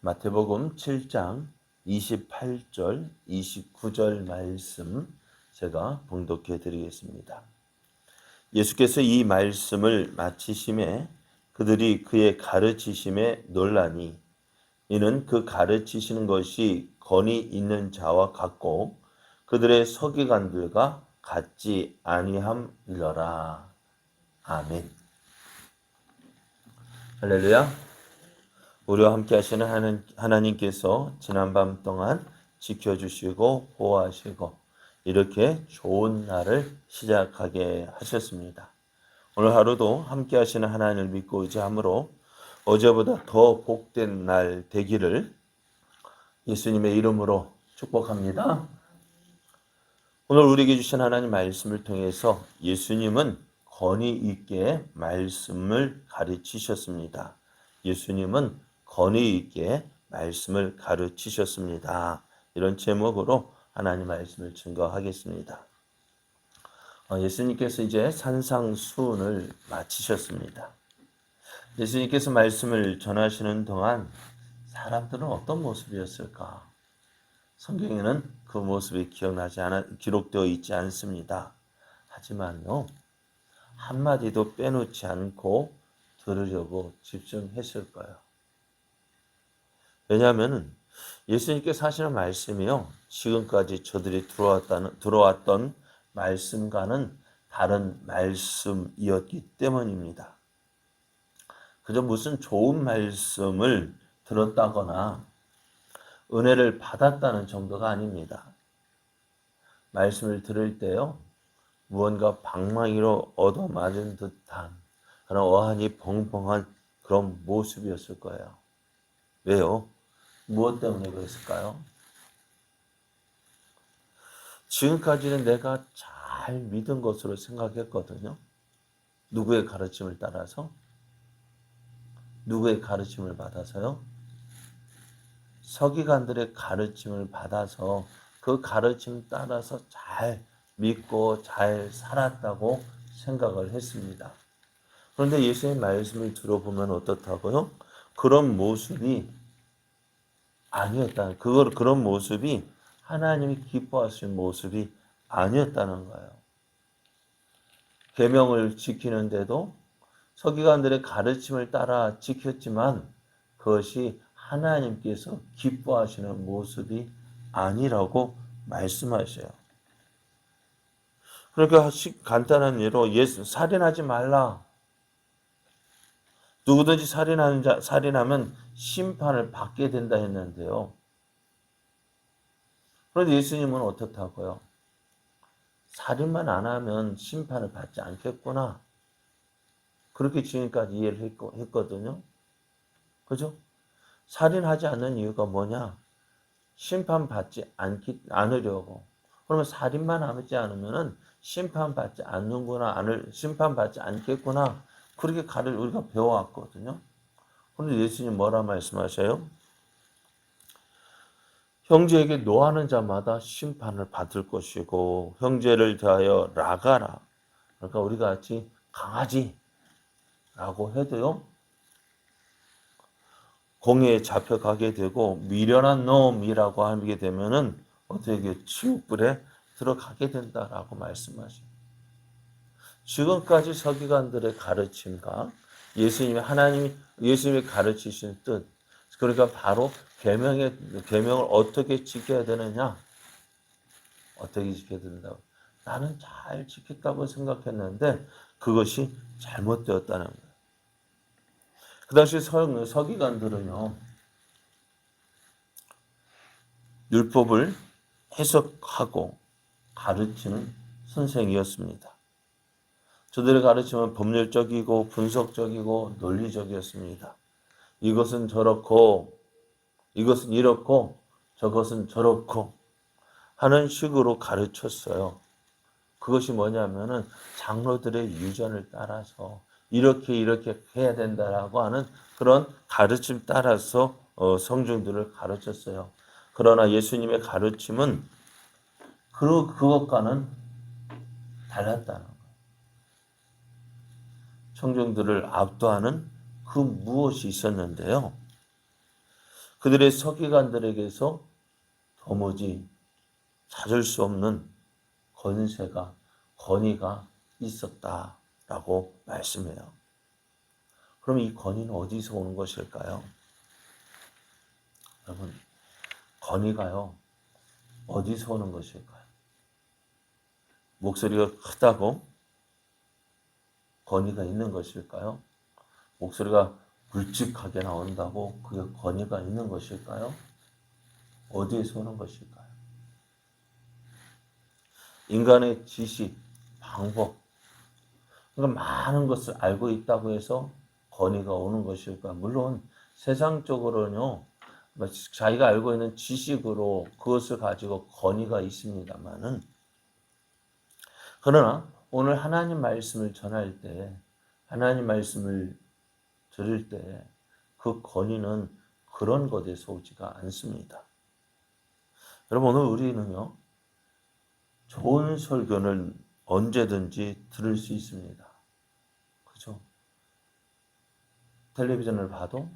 마태복음 7장 28절, 29절 말씀 제가 봉독해 드리겠습니다. 예수께서 이 말씀을 마치심에 그들이 그의 가르치심에 놀라니 이는 그 가르치시는 것이 권위 있는 자와 같고 그들의 서기관들과 같지 아니함이러라. 아멘. 할렐루야. 우리와 함께 하시는 하나님께서 지난밤 동안 지켜주시고 보호하시고 이렇게 좋은 날을 시작하게 하셨습니다. 오늘 하루도 함께 하시는 하나님을 믿고 의지함으로 어제보다 더 복된 날 되기를 예수님의 이름으로 축복합니다. 오늘 우리에게 주신 하나님 말씀을 통해서 예수님은 권위 있게 말씀을 가르치셨습니다. 예수님은 권위 있게 말씀을 가르치셨습니다. 이런 제목으로 하나님 말씀을 증거하겠습니다. 예수님께서 이제 산상수훈을 마치셨습니다. 예수님께서 말씀을 전하시는 동안 사람들은 어떤 모습이었을까? 성경에는 그 모습이 기록되어 있지 않습니다. 하지만요, 한마디도 빼놓지 않고 들으려고 집중했을 거예요. 왜냐하면 예수님께서 하시는 말씀이요, 지금까지 저들이 들어왔던 말씀과는 다른 말씀이었기 때문입니다. 그저 무슨 좋은 말씀을 들었다거나 은혜를 받았다는 정도가 아닙니다. 말씀을 들을 때요, 무언가 방망이로 얻어맞은 듯한 그런 어안이 벙벙한 그런 모습이었을 거예요. 왜요? 무엇 때문에 그랬을까요? 지금까지는 내가 잘 믿은 것으로 생각했거든요. 누구의 가르침을 따라서? 누구의 가르침을 받아서요? 서기관들의 가르침을 받아서 그 가르침 따라서 잘 믿고 잘 살았다고 생각을 했습니다. 그런데 예수의 말씀을 들어보면 어떻다고요? 그런 모습이 아니었다. 그런 모습이 하나님이 기뻐하시는 모습이 아니었다는 거예요. 계명을 지키는데도 서기관들의 가르침을 따라 지켰지만 그것이 하나님께서 기뻐하시는 모습이 아니라고 말씀하셔요. 그러니까 간단한 예로 살인하지 말라. 누구든지 살인하면 심판을 받게 된다 했는데요. 그런데 예수님은 어떻다고요? 살인만 안 하면 심판을 받지 않겠구나. 그렇게 지금까지 이해를 했거든요. 그죠? 살인하지 않는 이유가 뭐냐? 심판받지 않으려고. 그러면 살인만 하지 않으면은 심판받지 않겠구나. 그렇게 우리가 배워왔거든요. 그런데 예수님 뭐라 말씀하셔요? 형제에게 노하는 자마다 심판을 받을 것이고 형제를 대하여 나가라. 그러니까 우리가 같이 강아지라고 해도요. 공회에 잡혀가게 되고 미련한 놈이라고 하게 되면은 어떻게 지옥불에 들어가게 된다라고 말씀하시죠. 지금까지 서기관들의 가르침과 예수님이 가르치신 뜻, 그러니까 바로 계명을 어떻게 지켜야 되느냐, 어떻게 지켜야 된다고. 나는 잘 지켰다고 생각했는데 그것이 잘못되었다는 거예요. 그 당시 서기관들은요, 율법을 해석하고 가르치는 선생이었습니다. 저들의 가르침은 법률적이고 분석적이고 논리적이었습니다. 이것은 저렇고 이것은 이렇고 저것은 저렇고 하는 식으로 가르쳤어요. 그것이 뭐냐면은 장로들의 유전을 따라서 이렇게 해야 된다라고 하는 그런 가르침 따라서 성중들을 가르쳤어요. 그러나 예수님의 가르침은 그것과는 달랐다는 거예요. 청중들을 압도하는 그 무엇이 있었는데요. 그들의 서기관들에게서 도무지 찾을 수 없는 권위가 있었다라고 말씀해요. 그럼 이 권위는 어디서 오는 것일까요? 여러분, 권위가요, 어디서 오는 것일까요? 목소리가 크다고 권위가 있는 것일까요? 목소리가 굵직하게 나온다고 그게 권위가 있는 것일까요? 어디에서 오는 것일까요? 인간의 지식, 방법, 그러니까 많은 것을 알고 있다고 해서 권위가 오는 것일까? 물론 세상적으로는요, 자기가 알고 있는 지식으로 그것을 가지고 권위가 있습니다만은, 그러나 오늘 하나님 말씀을 전할 때, 하나님 말씀을 들을 때 그 권위는 그런 것에서 오지가 않습니다. 여러분, 오늘 우리는요, 좋은 설교는 언제든지 들을 수 있습니다. 그죠? 텔레비전을 봐도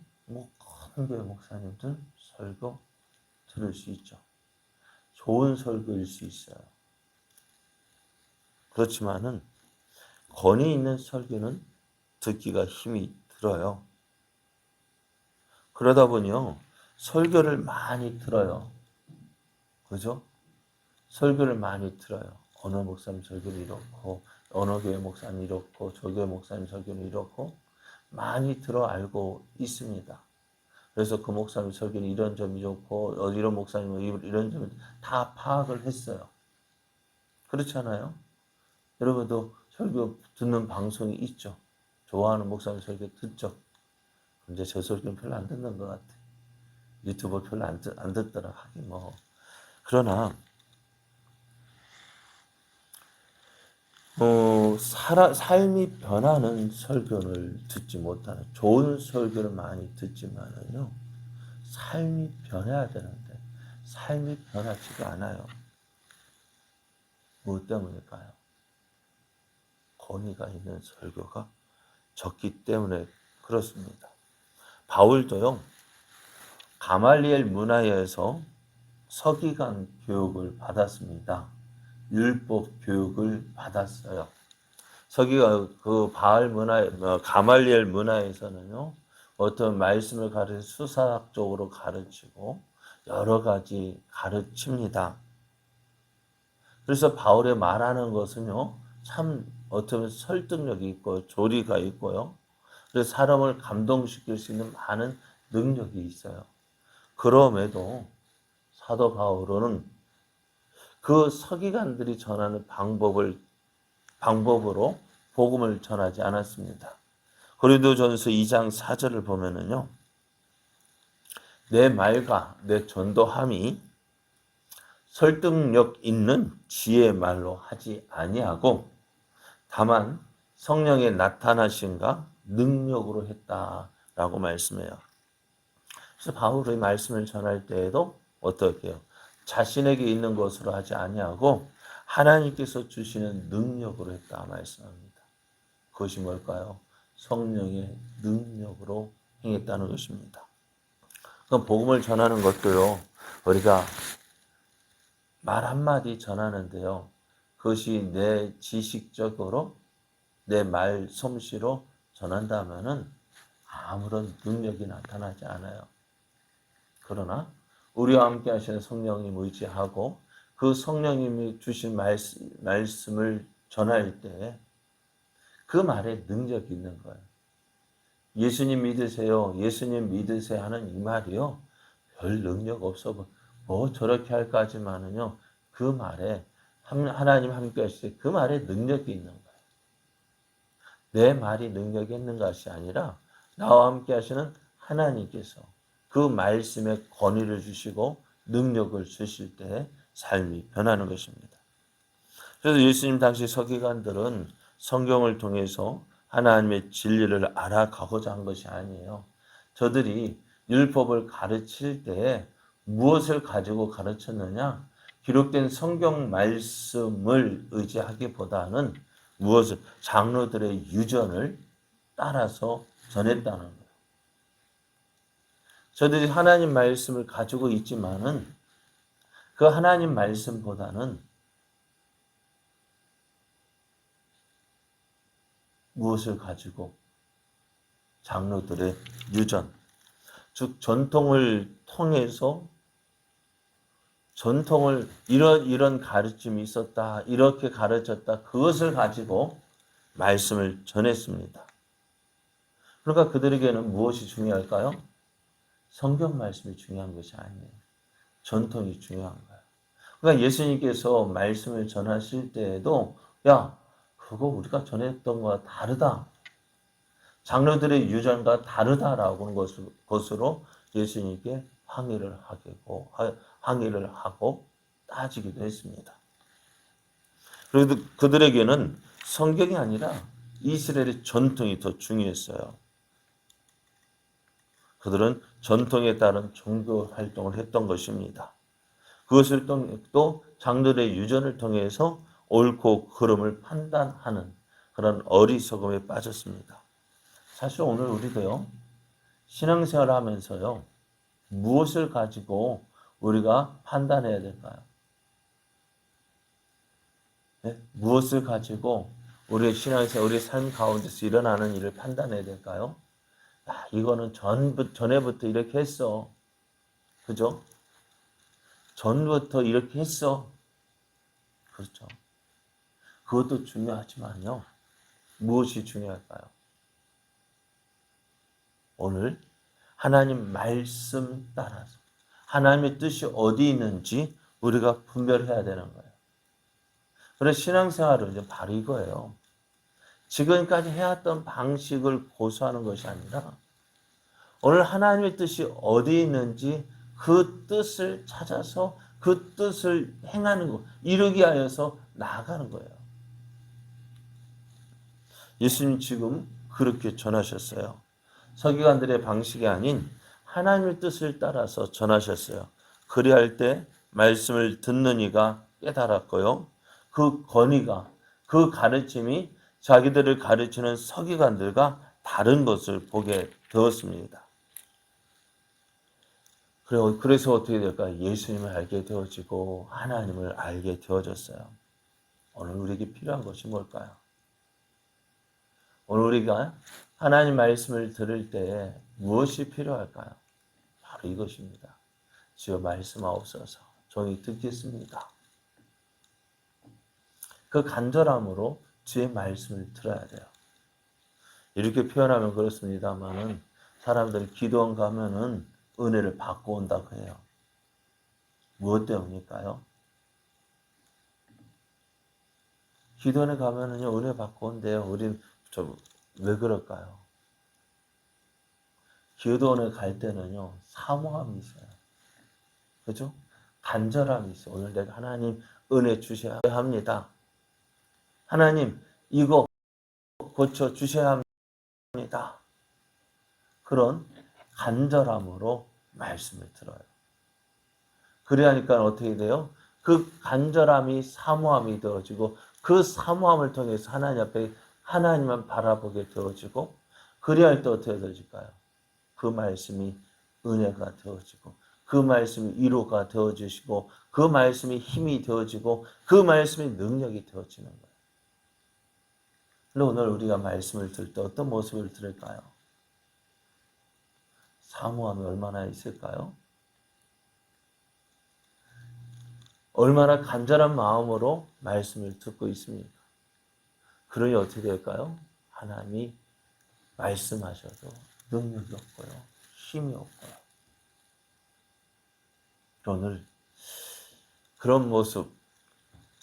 큰 교회 목사님들 설교 들을 수 있죠. 좋은 설교일 수 있어요. 그렇지만은 권위 있는 설교는 듣기가 힘이 들어요. 그러다 보니요, 설교를 많이 들어요. 그죠? 설교를 많이 들어요. 어느 목사님 설교는 이렇고, 어느 교회 목사님 이렇고, 저 교회 목사님 설교는 이렇고, 많이 들어 알고 있습니다. 그래서 그 목사님 설교는 이런 점이 좋고, 이런 목사님은 이런 점이 다 파악을 했어요. 그렇지 않아요? 여러분도 설교 듣는 방송이 있죠. 좋아하는 목사님 설교 듣죠. 근데 저 설교는 별로 안 듣는 것 같아. 유튜브 별로 안 듣더라 하긴 뭐. 그러나 삶이 변하는 설교를 듣지 못하는, 좋은 설교를 많이 듣지만은요, 삶이 변해야 되는데 삶이 변하지가 않아요. 무엇 때문일까요? 권위가 있는 설교가 적기 때문에 그렇습니다. 바울도요, 가말리엘 문화에서 서기관 교육을 받았습니다. 율법 교육을 받았어요. 가말리엘 문화에서는요, 어떤 말씀을 수사학적으로 가르치고 여러 가지 가르칩니다. 그래서 바울의 말하는 것은요, 참 어쩌면 설득력이 있고 조리가 있고요. 그래서 사람을 감동시킬 수 있는 많은 능력이 있어요. 그럼에도 사도 바울은 그 서기관들이 전하는 방법으로 복음을 전하지 않았습니다. 고린도전서 2장 4절을 보면은요, 내 말과 내 전도함이 설득력 있는 지혜의 말로 하지 아니하고 다만 성령의 나타나심과 능력으로 했다라고 말씀해요. 그래서 바울의 말씀을 전할 때에도 어떻게 해요? 자신에게 있는 것으로 하지 아니하고 하나님께서 주시는 능력으로 했다 말씀합니다. 그것이 뭘까요? 성령의 능력으로 행했다는 것입니다. 그럼 복음을 전하는 것도요, 우리가 말 한마디 전하는데요, 그것이 내 지식적으로 내 말 솜씨로 전한다면은 아무런 능력이 나타나지 않아요. 그러나 우리와 함께 하시는 성령님 의지하고 그 성령님이 주신 말씀을 전할 때 그 말에 능력이 있는 거예요. 예수님 믿으세요. 예수님 믿으세요 하는 이 말이요, 별 능력 없어. 뭐 저렇게 할까지만은요, 그 말에 하나님 함께 하실 때 그 말에 능력이 있는 거예요. 내 말이 능력이 있는 것이 아니라 나와 함께 하시는 하나님께서 그 말씀에 권위를 주시고 능력을 주실 때 삶이 변하는 것입니다. 그래서 예수님 당시 서기관들은 성경을 통해서 하나님의 진리를 알아가고자 한 것이 아니에요. 저들이 율법을 가르칠 때 무엇을 가지고 가르쳤느냐? 기록된 성경 말씀을 의지하기보다는 장로들의 유전을 따라서 전했다는 거예요. 저들이 하나님 말씀을 가지고 있지만은 그 하나님 말씀보다는 무엇을 가지고 장로들의 유전, 즉 전통을 통해서 전통을 이런 가르침이 있었다, 이렇게 가르쳤다, 그것을 가지고 말씀을 전했습니다. 그러니까 그들에게는 무엇이 중요할까요? 성경 말씀이 중요한 것이 아니에요. 전통이 중요한 거예요. 그러니까 예수님께서 말씀을 전하실 때에도 야, 그거 우리가 전했던 거와 다르다. 장로들의 유전과 다르다라고 하는 것으로 예수님께 항의를 하고 따지기도 했습니다. 그래도 그들에게는 성경이 아니라 이스라엘의 전통이 더 중요했어요. 그들은 전통에 따른 종교 활동을 했던 것입니다. 그것을 또 장로들의 유전을 통해서 옳고 그름을 판단하는 그런 어리석음에 빠졌습니다. 사실 오늘 우리도요, 신앙생활을 하면서요, 무엇을 가지고 우리가 판단해야 될까요? 네? 무엇을 가지고 우리의 신앙생활, 우리의 삶 가운데서 일어나는 일을 판단해야 될까요? 야, 이거는 전에부터 이렇게 했어. 그죠? 전부터 이렇게 했어. 그렇죠. 그것도 중요하지만요. 무엇이 중요할까요? 오늘 하나님 말씀 따라서 하나님의 뜻이 어디 있는지 우리가 분별해야 되는 거예요. 그래서 신앙생활은 이제 바로 이거예요. 지금까지 해왔던 방식을 고수하는 것이 아니라 오늘 하나님의 뜻이 어디 있는지 그 뜻을 찾아서 그 뜻을 행하는 것, 이루기 하여서 나아가는 거예요. 예수님 지금 그렇게 전하셨어요. 서기관들의 방식이 아닌 하나님의 뜻을 따라서 전하셨어요. 그리할 때 말씀을 듣는 이가 깨달았고요. 그 권위가, 그 가르침이 자기들을 가르치는 서기관들과 다른 것을 보게 되었습니다. 그래서 어떻게 될까요? 예수님을 알게 되어지고 하나님을 알게 되어졌어요. 오늘 우리에게 필요한 것이 뭘까요? 오늘 우리가 하나님 말씀을 들을 때 무엇이 필요할까요? 바로 이것입니다. 주여 말씀하옵소서. 종이 듣겠습니다. 그 간절함으로 주의 말씀을 들어야 돼요. 이렇게 표현하면 그렇습니다만은 사람들이 기도원 가면은 은혜를 받고 온다고 해요. 무엇 때문일까요? 기도원에 가면은요, 은혜 받고 온대요. 우린 왜 그럴까요? 기도원에 갈 때는요, 사모함이 있어요. 그죠? 간절함이 있어요. 오늘 내가 하나님 은혜 주셔야 합니다. 하나님, 이거 고쳐 주셔야 합니다. 그런 간절함으로 말씀을 들어요. 그래야니까 어떻게 돼요? 그 간절함이 사모함이 되어지고 그 사모함을 통해서 하나님 앞에 하나님만 바라보게 되어지고 그래야 할 때 어떻게 되어질까요? 그 말씀이 은혜가 되어지고 그 말씀이 위로가 되어지시고 그 말씀이 힘이 되어지고 그 말씀이 능력이 되어지는 거예요. 근데 오늘 우리가 말씀을 들을 때 어떤 모습을 들을까요? 사모함이 얼마나 있을까요? 얼마나 간절한 마음으로 말씀을 듣고 있습니까? 그러니 어떻게 될까요? 하나님이 말씀하셔도 능력이 없고요. 힘이 없고요. 오늘 그런 모습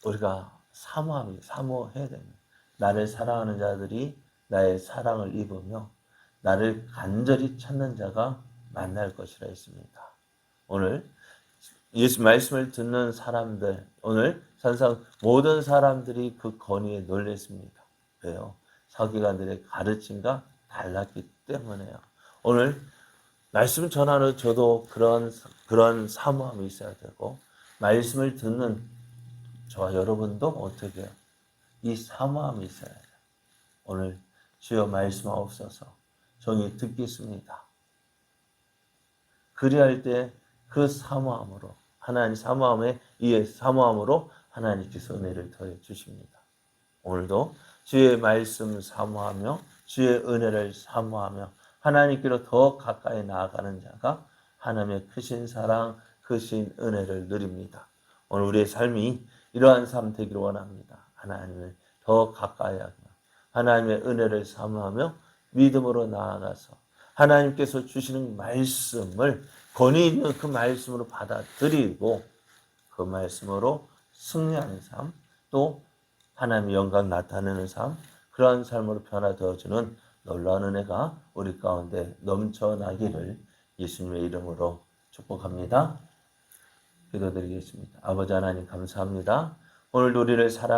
우리가 사모해야 됩니다. 나를 사랑하는 자들이 나의 사랑을 입으며 나를 간절히 찾는 자가 만날 것이라 했습니다. 오늘 예수 말씀을 듣는 사람들, 오늘 산상 모든 사람들이 그 권위에 놀랐습니다. 왜요? 서기관들의 가르침과 달랐기 때문에요. 오늘 말씀 전하는 저도 그런 사모함이 있어야 되고, 말씀을 듣는 저와 여러분도 어떻게 해요? 이 사모함이 있어야 돼요. 오늘 주여 말씀하옵소서. 종이 듣겠습니다. 그리할 때 그 사모함으로 하나님 사모함에 의해 사모함으로 하나님께서 은혜를 더해 주십니다. 오늘도 주의 말씀 사모하며 주의 은혜를 사모하며 하나님께로 더 가까이 나아가는 자가 하나님의 크신 사랑, 크신 은혜를 누립니다. 오늘 우리의 삶이 이러한 삶 되기를 원합니다. 하나님을 더 가까이 하며 하나님의 은혜를 사모하며 믿음으로 나아가서 하나님께서 주시는 말씀을 권위 있는 그 말씀으로 받아들이고 그 말씀으로 승리하는 삶, 또 하나님의 영광 나타내는 삶, 그러한 삶으로 변화되어주는 놀라운 은혜가 우리 가운데 넘쳐나기를 예수님의 이름으로 축복합니다. 기도드리겠습니다. 아버지 하나님 감사합니다. 오늘 우리를 사랑